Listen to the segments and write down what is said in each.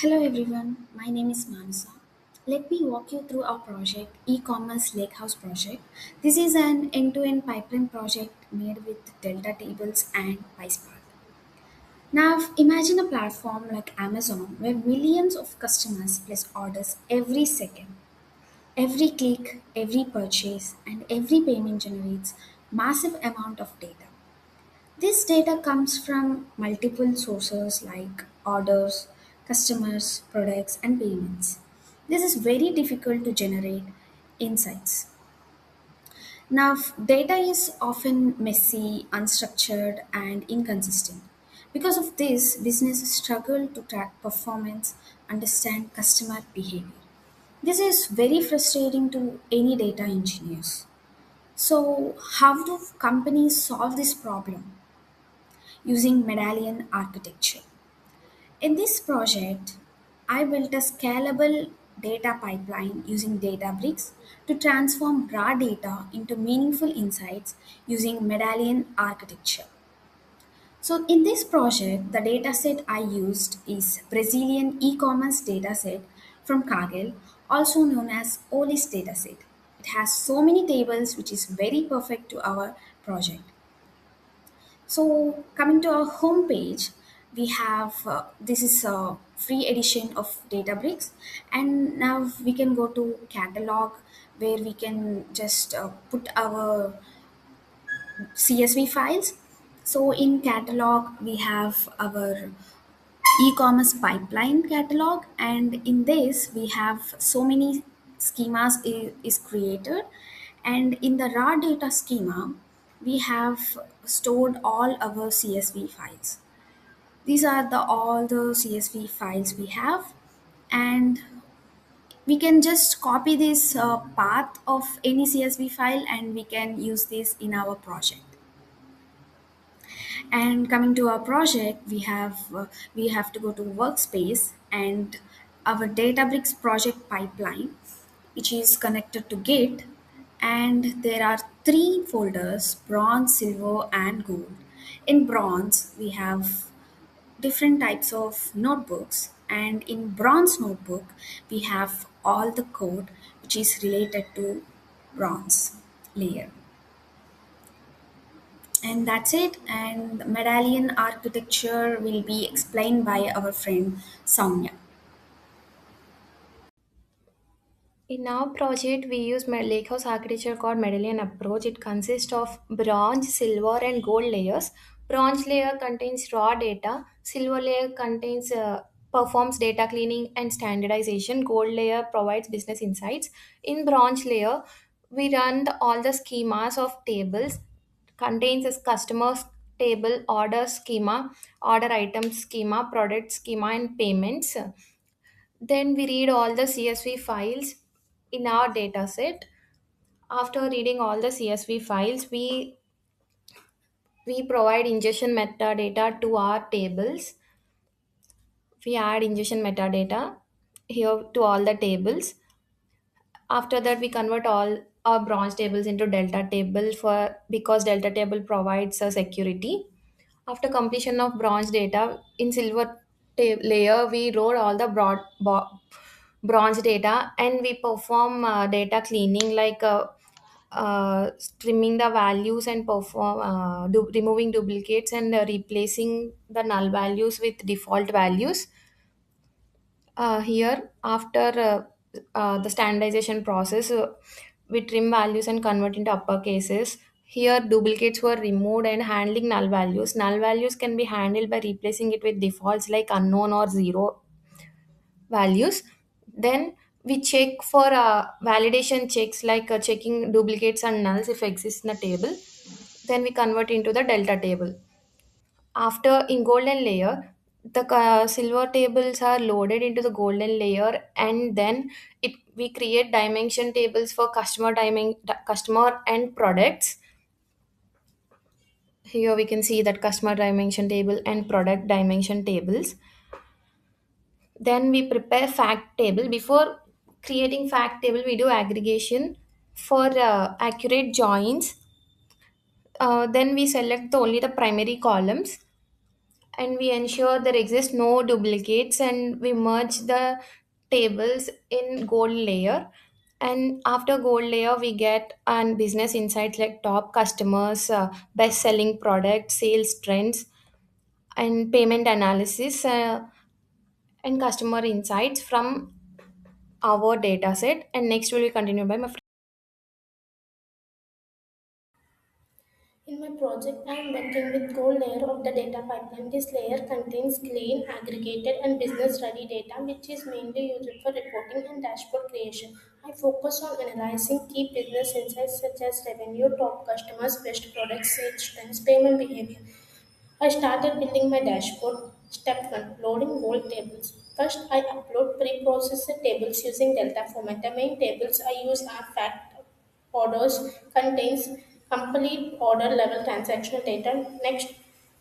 Hello everyone, my name is Manasa. Let me walk you through our project, e-commerce Lakehouse project. This is an end-to-end pipeline project made with Delta tables and PySpark. Now imagine a platform like Amazon where millions of customers place orders every second. Every click, every purchase, and every payment generates massive amount of data. This data comes from multiple sources like orders, customers, products, and payments. This is very difficult to generate insights. Now, data is often messy, unstructured, and inconsistent. Because of this, businesses struggle to track performance, understand customer behavior. This is very frustrating to any data engineers. So, how do companies solve this problem? Using Medallion architecture. In this project, I built a scalable data pipeline using Databricks to transform raw data into meaningful insights using Medallion architecture. So, in this project, the dataset I used is Brazilian E-Commerce dataset from Kaggle, also known as Olist dataset. It has so many tables, which is very perfect to our project. So coming to our home page, we have this is a free edition of Databricks, and now we can go to catalog where we can just put our CSV files. So in catalog, we have our e-commerce pipeline catalog, and in this we have so many schemas is created, and in the raw data schema we have stored all our CSV files. These are the all the CSV files we have, and we can just copy this path of any CSV file and we can use this in our project. And coming to our project, we have to go to workspace and our Databricks project pipeline, which is connected to Git, and there are three folders: bronze, silver, and gold. In bronze, we have different types of notebooks, and in bronze notebook, we have all the code which is related to bronze layer. And that's it. And medallion architecture will be explained by our friend Soumya. In our project, we use Lakehouse architecture called Medallion approach. It consists of bronze, silver, and gold layers. Bronze layer contains raw data. Silver layer contains performs data cleaning and standardization. Gold layer provides business insights. In bronze layer, we run all the schemas of tables. Contains a customers table, order schema, order item schema, product schema, and payments. Then we read all the CSV files in our dataset. After reading all the CSV files, we provide ingestion metadata to our tables. We add ingestion metadata here to all the tables. After that, we convert all our bronze tables into delta table for because delta table provides a security. After completion of bronze data in silver layer, we wrote all the bronze data and we perform data cleaning like trimming the values and perform removing duplicates and replacing the null values with default values. Here, after the standardization process, we trim values and convert into upper cases. Here, duplicates were removed and handling null values. Null values can be handled by replacing it with defaults like unknown or zero values. Then we check for validation checks like checking duplicates and nulls if exist in the table. Then we convert into the delta table. After in golden layer, the silver tables are loaded into the golden layer, and then it we create dimension tables for customer and products. Here we can see that customer dimension table and product dimension tables. Then we prepare fact table. Before creating fact table, we do aggregation for accurate joins. Then we select only the primary columns, and we ensure there exist no duplicates, and we merge the tables in gold layer. And after gold layer we get an business insights like top customers, best selling products, sales trends, and payment analysis, and customer insights from our data set. And next will be continued by my friend. In my project, I am working with core layer of the data pipeline. This layer contains clean, aggregated, and business-ready data, which is mainly used for reporting and dashboard creation. I focus on analyzing key business insights such as revenue, top customers, best products, sales trends, payment behavior. I started building my dashboard. Step 1, loading old tables. First, I upload pre-processed tables using Delta format. The main tables I use are fact orders, contains complete order level transactional data. Next,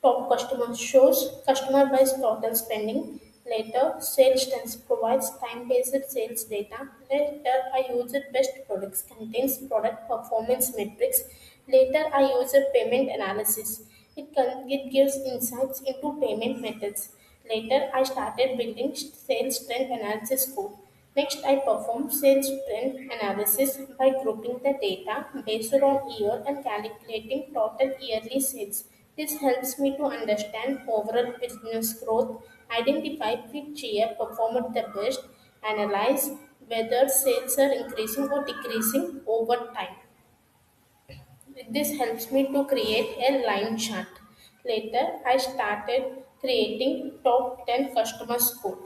top customer shows customer buys total spending. Later, sales trends provides time-based sales data. Later, I use it best products contains product performance metrics. Later, I use a payment analysis. It gives insights into payment methods. Later, I started building sales trend analysis code. Next, I perform sales trend analysis by grouping the data based on year and calculating total yearly sales. This helps me to understand overall business growth, identify which year performed the best, analyze whether sales are increasing or decreasing over time. This helps me to create a line chart. Later, I started creating top 10 customer score.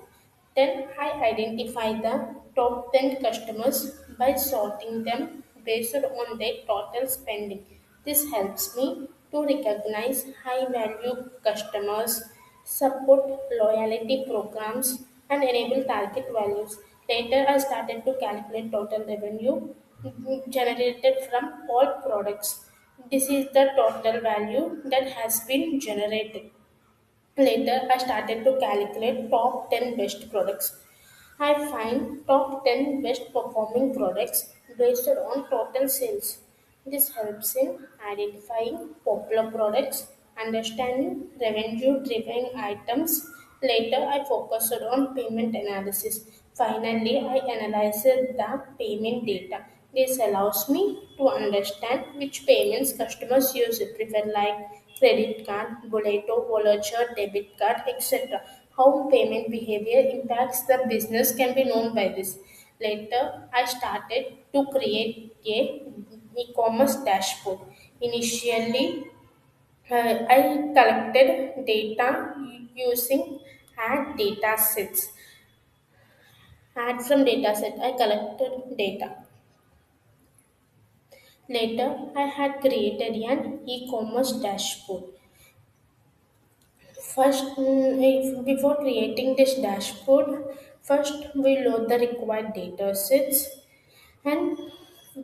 Then I identify the top 10 customers by sorting them based on their total spending. This helps me to recognize high value customers, support loyalty programs, and enable target values. Later, I started to calculate total revenue generated from all products. This is the total value that has been generated. Later, I started to calculate top 10 best products. I find top 10 best performing products based on total sales. This helps in identifying popular products, understanding revenue driven items. Later, I focused on payment analysis. Finally, I analyzed the payment data. This allows me to understand which payments customers use prefer, like credit card, Boleto, voucher, debit card, etc. How payment behavior impacts the business can be known by this. Later, I started to create a e-commerce dashboard. Initially, I collected data using ad data sets. Ad from dataset, I collected data. Later, I had created an e-commerce dashboard. First, before creating this dashboard, first we load the required data sets, and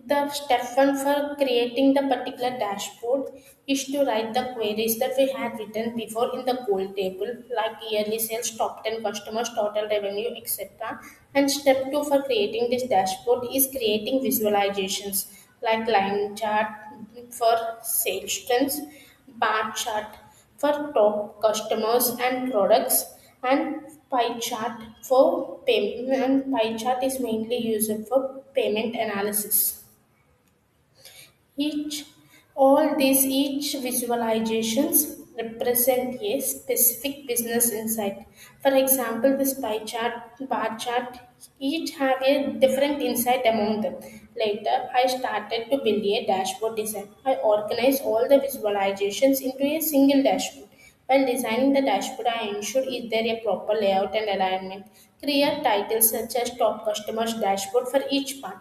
the step one for creating the particular dashboard is to write the queries that we had written before in the goal table, like yearly sales, top 10 customers, total revenue, etc. And step two for creating this dashboard is creating visualizations like line chart for sales trends, bar chart for top customers and products, and pie chart for payment. And pie chart is mainly used for payment analysis. Each visualizations represent a specific business insight. For example, this pie chart, bar chart, each have a different insight among them. Later, I started to build a dashboard design. I organized all the visualizations into a single dashboard. While designing the dashboard, I ensured is there a proper layout and alignment. Create titles such as top customers dashboard for each part.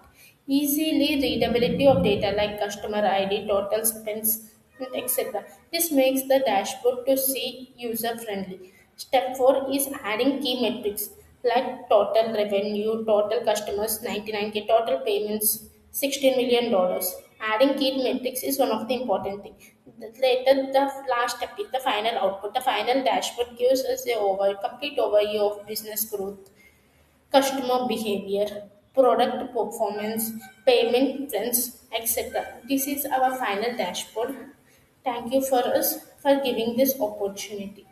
Easily readability of data like customer ID, total spends, etc. This makes the dashboard to see user friendly. Step 4 is adding key metrics like total revenue, total customers 99K, total payments $16 million. Adding key metrics is one of the important thing. Later, the last step is the final output. The final dashboard gives us a complete overview of business growth, customer behavior, product performance, payment trends, etc. This is our final dashboard. Thank you for giving this opportunity.